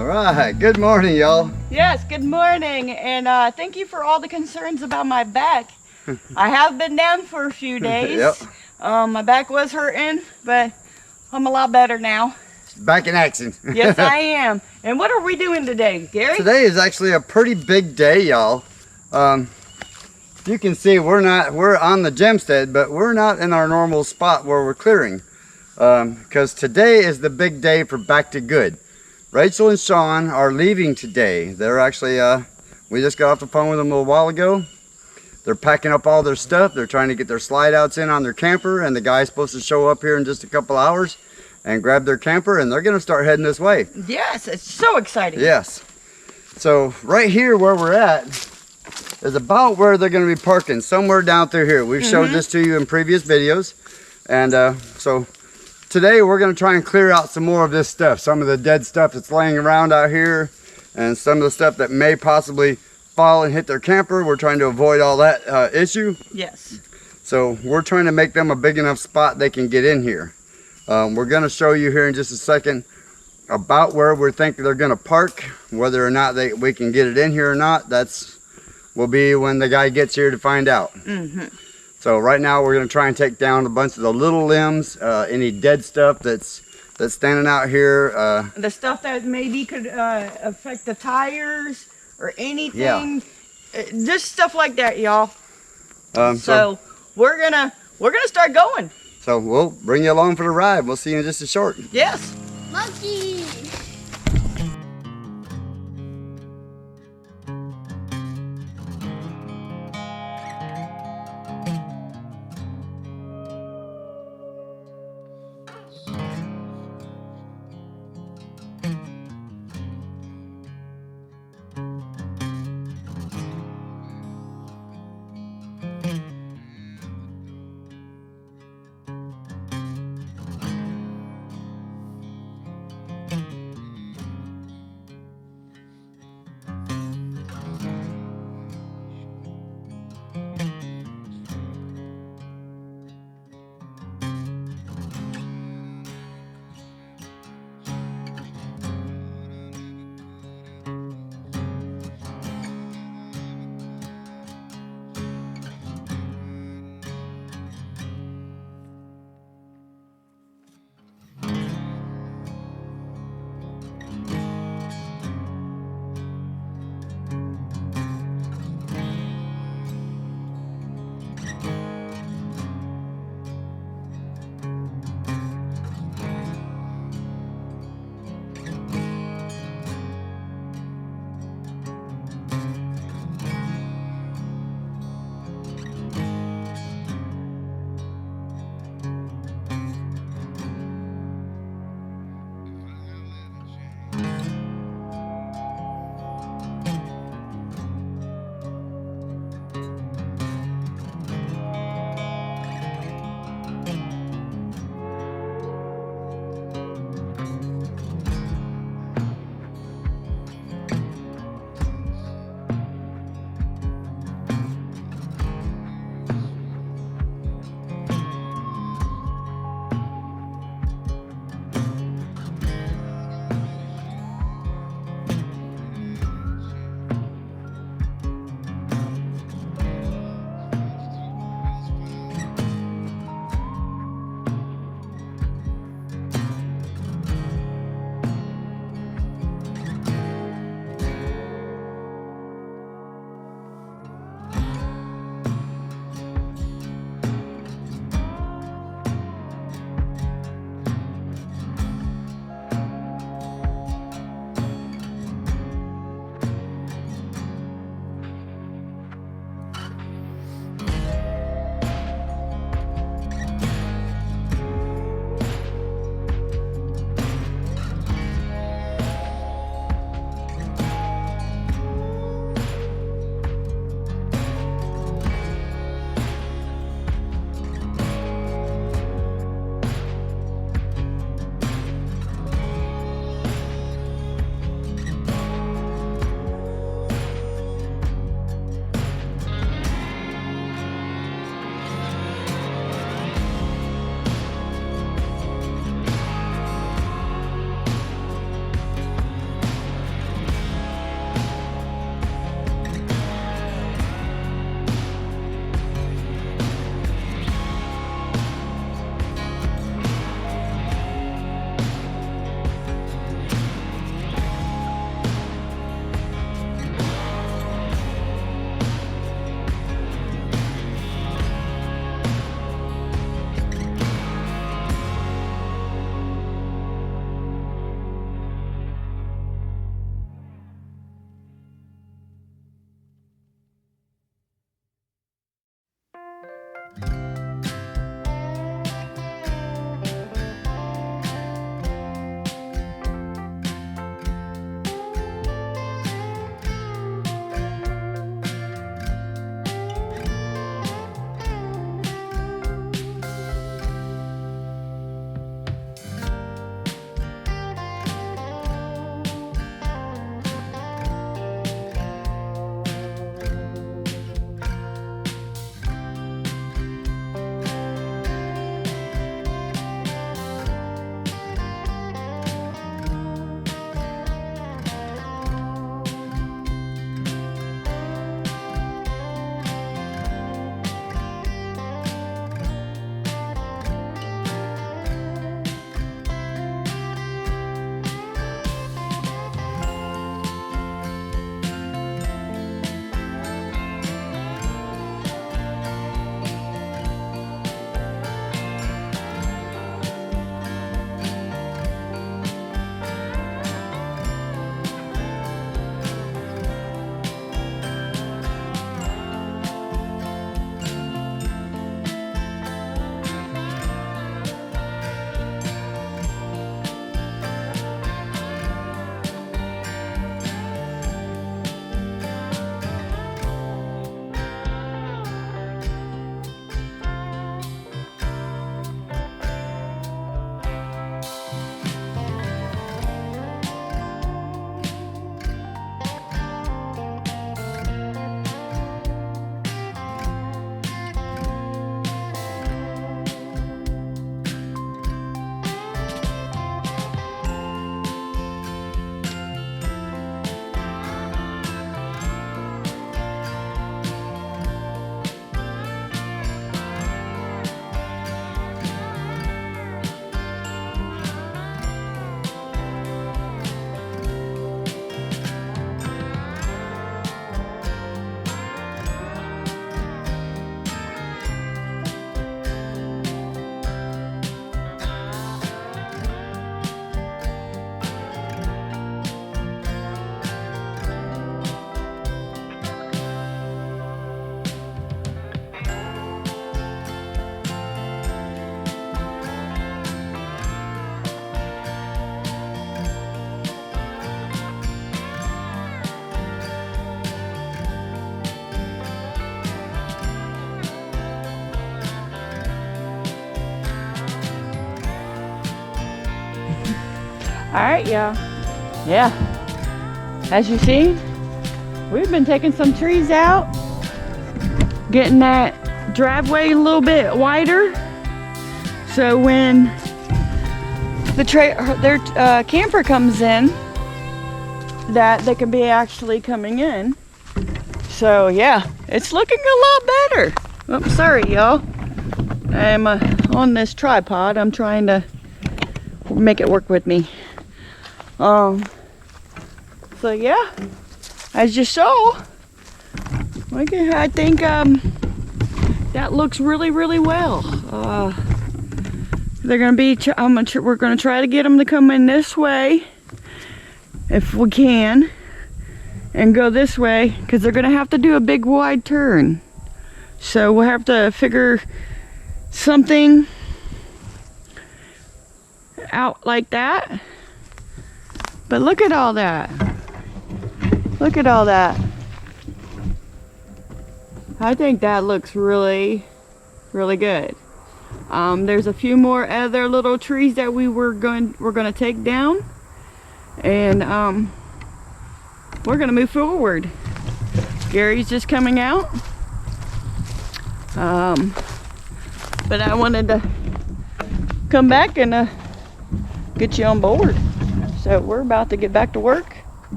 All right, good morning, y'all. Yes, good morning, and thank you for all the concerns about my back. I have been down for a few days. Yep. My back was hurting, but I'm a lot better now. Back in action. Yes, I am. And what are we doing today, Gary? Today is actually a pretty big day, y'all. You can see we're on the Gemstead, but we're not in our normal spot where we're clearing. Because today is the big day for Back to Good. Rachel and Sean are leaving today. They're actually, we just got off the phone with them a little while ago. They're packing up all their stuff. They're trying to get their slide outs in on their camper, and the guy's supposed to show up here in just a couple hours and grab their camper, and they're going to start heading this way. Yes, it's so exciting. Yes. So right here where we're at is about where they're going to be parking, somewhere down through here. We've showed this to you in previous videos. And so today we're going to try and clear out some more of this stuff. Some of the dead stuff that's laying around out here, and some of the stuff that may possibly fall and hit their camper. We're trying to avoid all that issue. Yes. So we're trying to make them a big enough spot they can get in here. We're going to show you here in just a second about where we think they're going to park. Whether or not we can get it in here or not, will be when the guy gets here to find out. So right now we're going to try and take down a bunch of the little limbs, any dead stuff that's standing out here. The stuff that maybe could affect the tires or anything. Yeah. Just stuff like that, y'all. So we're gonna start going. So we'll bring you along for the ride. We'll see you in just a short. Yes. Monkey! Alright, y'all. Yeah. As you see, we've been taking some trees out, getting that driveway a little bit wider, so when their camper comes in, that they can be actually coming in. So yeah, it's looking a lot better. Oh, sorry y'all. I'm on this tripod. I'm trying to make it work with me. So yeah, as you saw, I think that looks really, really well. They're gonna be. We're gonna try to get them to come in this way, if we can, and go this way, because they're gonna have to do a big wide turn. So we'll have to figure something out like that. But look at all that. Look at all that. I think that looks really, really good. There's a few more other little trees that we're going to take down, and we're going to move forward. Gary's just coming out. But I wanted to come back and get you on board. So we're about to get back to work.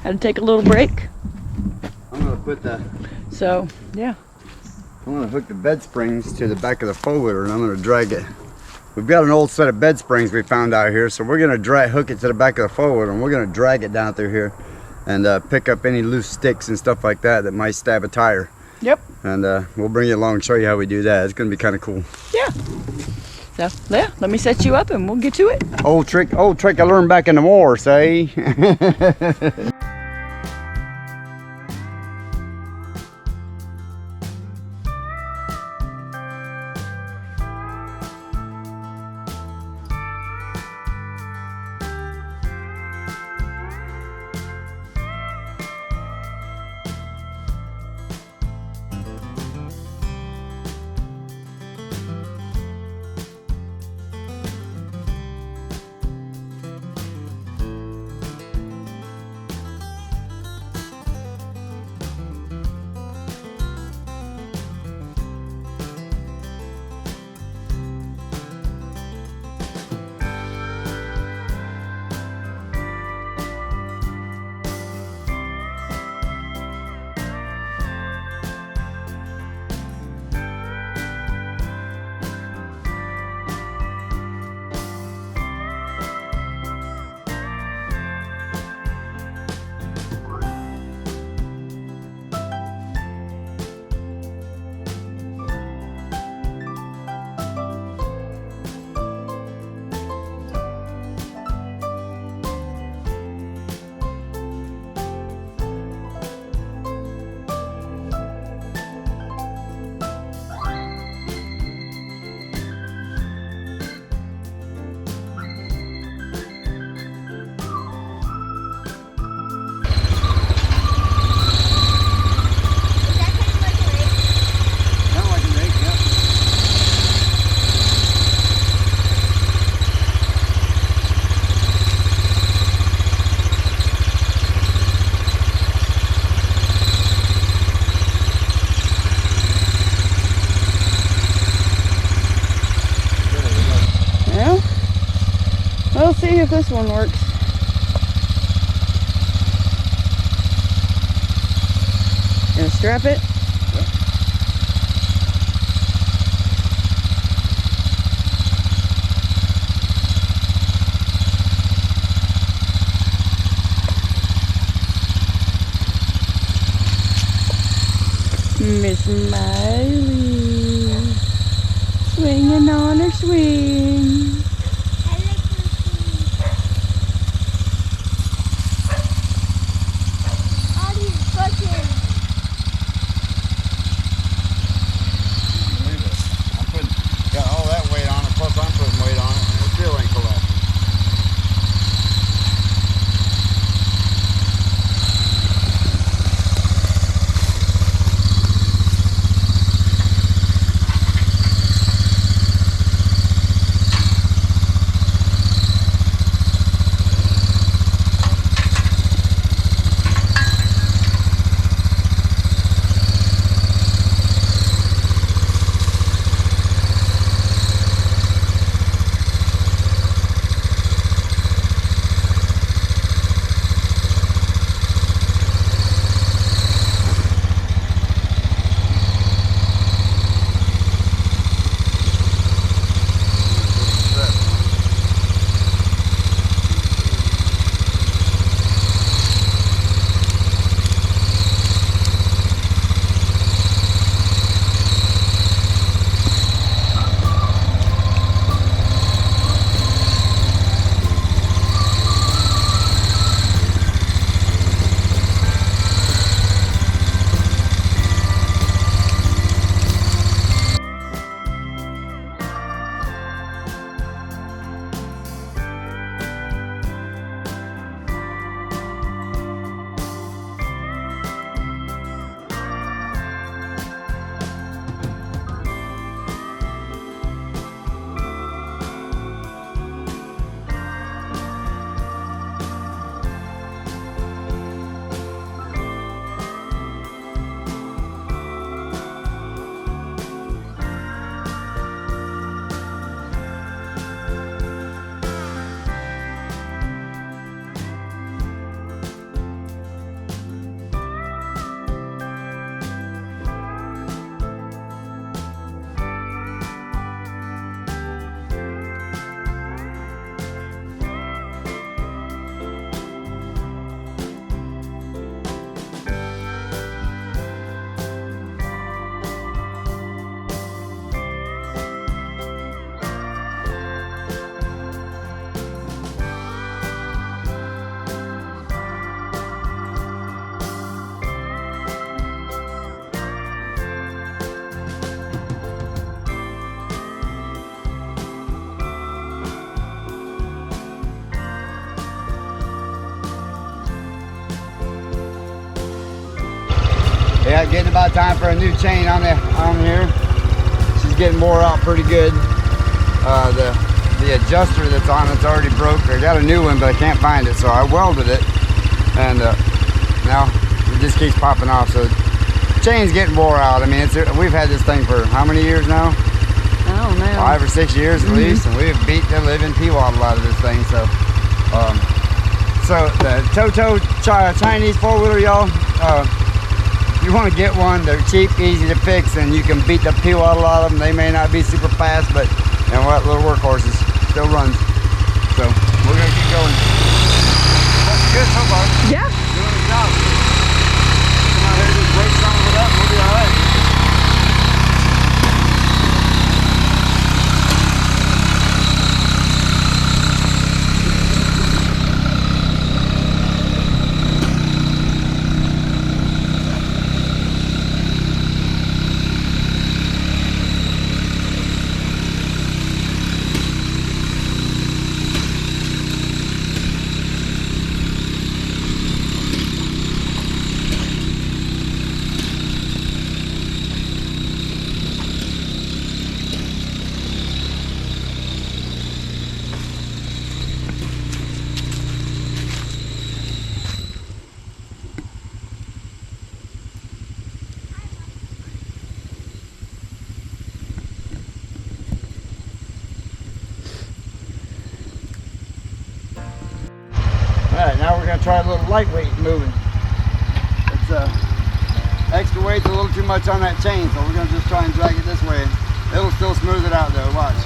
Had to take a little break. I'm gonna put the. So yeah. I'm gonna hook the bed springs to the back of the four-wheeler, and I'm gonna drag it. We've got an old set of bed springs we found out here, so we're gonna hook it to the back of the four-wheeler, and we're gonna drag it down through here, and pick up any loose sticks and stuff like that that might stab a tire. Yep. And we'll bring you along and show you how we do that. It's gonna be kind of cool. Yeah. So yeah, let me set you up and we'll get to it. Old trick I learned back in the war, say. We'll see if this one works. Gonna strap it. Miss Miley, swinging on her swing. All these buckets. Believe it. Got all that weight on it, plus I'm putting weight on it, and it still ain't collapsing. Yeah, getting about time for a new chain on here. She's getting wore out pretty good. The adjuster that's on it's already broke. I got a new one, but I can't find it, so I welded it, and now it just keeps popping off. So the chain's getting wore out. I mean, we've had this thing for how many years now? I don't know. 5 or 6 years at least, and we've beat the living pee-waddle out of this thing. So, so the Toto Chinese four-wheeler, y'all. If you want to get one, they're cheap, easy to fix, and you can beat the pee-waddle out of them. They may not be super fast, but you know what, little workhorses, still runs. So we're gonna keep going. That's good so far. Yeah. Doing the job. Come out here and just break some of it up, we'll be all right. Alright, now we're going to try a little lightweight moving. It's extra weight's a little too much on that chain, so we're going to just try and drag it this way. It'll still smooth it out though, watch.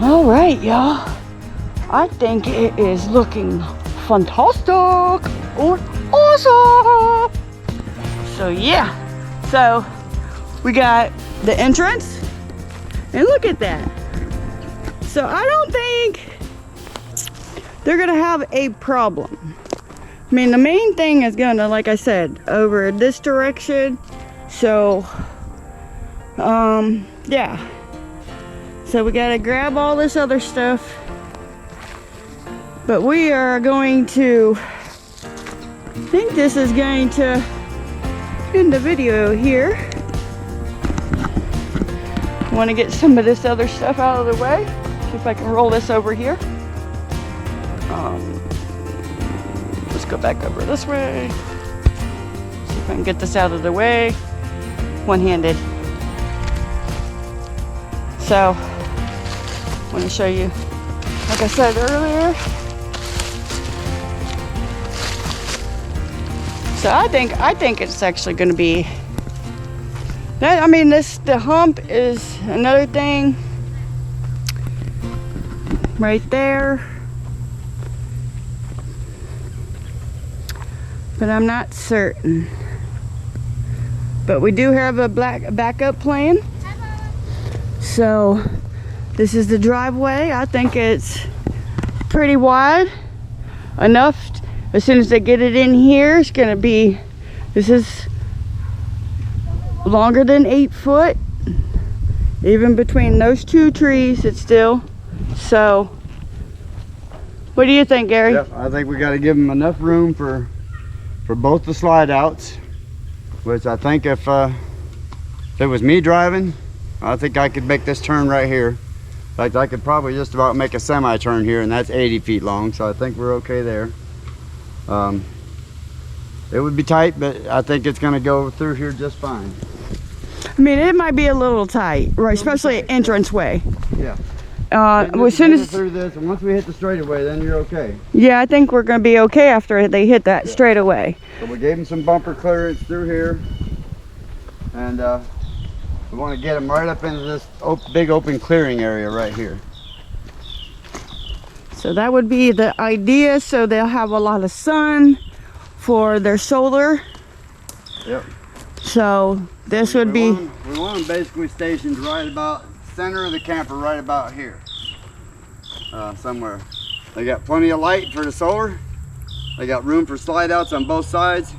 All right, y'all. I think it is looking fantastic or awesome. So yeah, so we got the entrance, and look at that. So I don't think they're gonna have a problem. I mean, the main thing is gonna, like I said, over this direction. So, yeah. So we gotta grab all this other stuff. But we are going to, I think this is going to end the video here. I want to get some of this other stuff out of the way. See if I can roll this over here. Let's go back over this way. See if I can get this out of the way. One-handed. So, I want to show you, like I said earlier, So I think it's actually going to be. I mean, the hump is another thing right there, but I'm not certain. But we do have a backup plan. So this is the driveway. I think it's pretty wide enough. As soon as they get it in here, it's gonna be, this is longer than 8 foot. Even between those two trees, it's still. So what do you think, Gary? Yep, I think we got to give them enough room for both the slide outs, which I think if it was me driving, I think I could make this turn right here. In fact, I could probably just about make a semi-turn here, and that's 80 feet long, so I think we're okay there. It would be tight, but I think it's going to go through here just fine. I mean, it might be a little tight, right? Especially entranceway. Yeah. As soon as through this, and once we hit the straightaway, then you're okay. Yeah, I think we're going to be okay after they hit that straightaway. So we gave them some bumper clearance through here, and we want to get them right up into this big open clearing area right here. So that would be the idea. So they'll have a lot of sun for their solar. Yep. So this would be. We want them basically stationed right about center of the camper, right about here, somewhere. They got plenty of light for the solar. They got room for slide outs on both sides,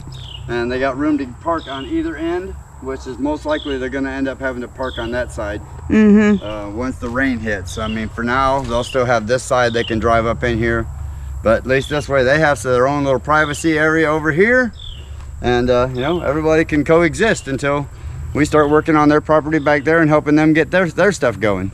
and they got room to park on either end, which is most likely they're going to end up having to park on that side once the rain hits. I mean, for now they'll still have this side they can drive up in here, but at least this way they have their own little privacy area over here, and you know, everybody can coexist until we start working on their property back there and helping them get their stuff going.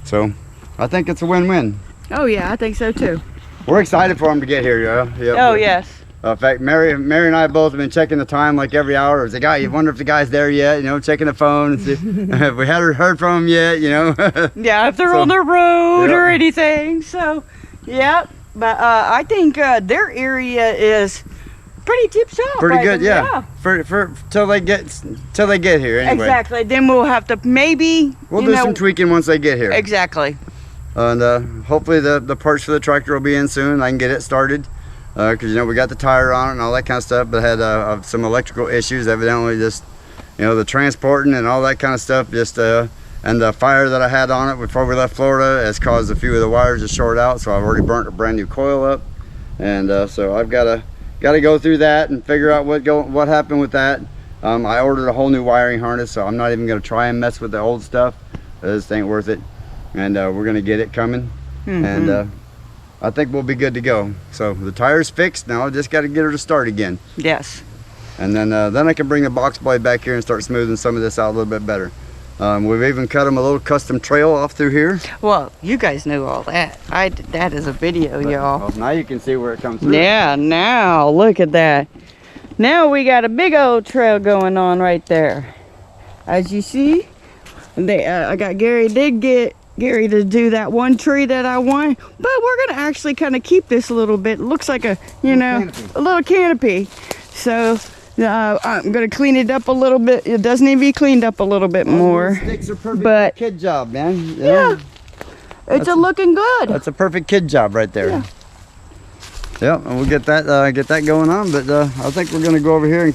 So I think it's a win-win. Oh yeah, I think so too. We're excited for them to get here, yeah. Yep. Oh yes. In fact, Mary and I both have been checking the time like every hour. Is the guy? You wonder if the guy's there yet? You know, checking the phone and see if we hadn't heard from him yet. You know. Yeah, if they're on the road or anything. So, yeah. But I think their area is pretty tip-top. Pretty good, yeah. For till they get here anyway. Exactly. Then we'll have to maybe. We'll do some tweaking once they get here. Exactly. And hopefully the parts for the tractor will be in soon. I can get it started. Because you know, we got the tire on it and all that kind of stuff, but had some electrical issues, evidently, just, you know, the transporting and all that kind of stuff, just and the fire that I had on it before we left Florida has caused a few of the wires to short out, so I've already burnt a brand new coil up, and so I've got to go through that and figure out what happened with that. I ordered a whole new wiring harness, so I'm not even going to try and mess with the old stuff. This ain't worth it, and we're going to get it coming, and I think we'll be good to go. So the tire's fixed now. I just got to get her to start again. Yes. And then I can bring the box blade back here and start smoothing some of this out a little bit better. We've even cut them a little custom trail off through here. Well, you guys knew all that. I did that as a video, y'all. Well, now you can see where it comes through. Yeah, now look at that. Now we got a big old trail going on right there. As you see, I got Gary to do that one tree that I want, but we're gonna actually kind of keep this a little bit. It looks like a little canopy. So I'm gonna clean it up a little bit. It does need to be cleaned up a little bit more. Sticks are perfect, but kid job, man. Yeah, it's looking good. That's a perfect kid job right there. Yeah. Yep, and we'll get that going on. But I think we're gonna go over here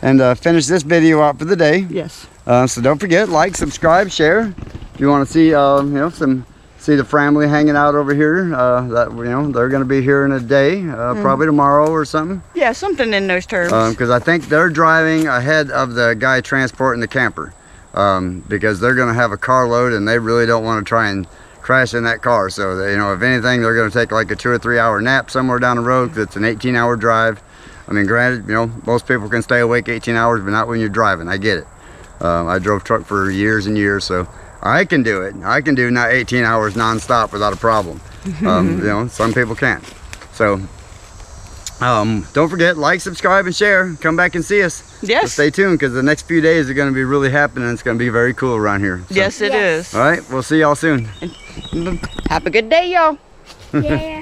and finish this video out for the day. Yes. So don't forget, like, subscribe, share. If you want to see, you know, see the family hanging out over here, that, you know, they're going to be here in a day, probably tomorrow or something. Yeah, something in those terms. Because I think they're driving ahead of the guy transporting the camper, because they're going to have a carload and they really don't want to try and crash in that car. So, you know, if anything, they're going to take like a 2 or 3 hour nap somewhere down the road, because it's an 18-hour drive. I mean, granted, you know, most people can stay awake 18 hours, but not when you're driving. I get it. I drove truck for years and years, so I can do it. I can do not 18 hours non-stop without a problem. You know, some people can't. So don't forget, like, subscribe, and share. Come back and see us. Yes. So stay tuned, because the next few days are going to be really happening. It's going to be very cool around here. So. Yes, it is. All right, we'll see y'all soon. Have a good day, y'all. Yeah.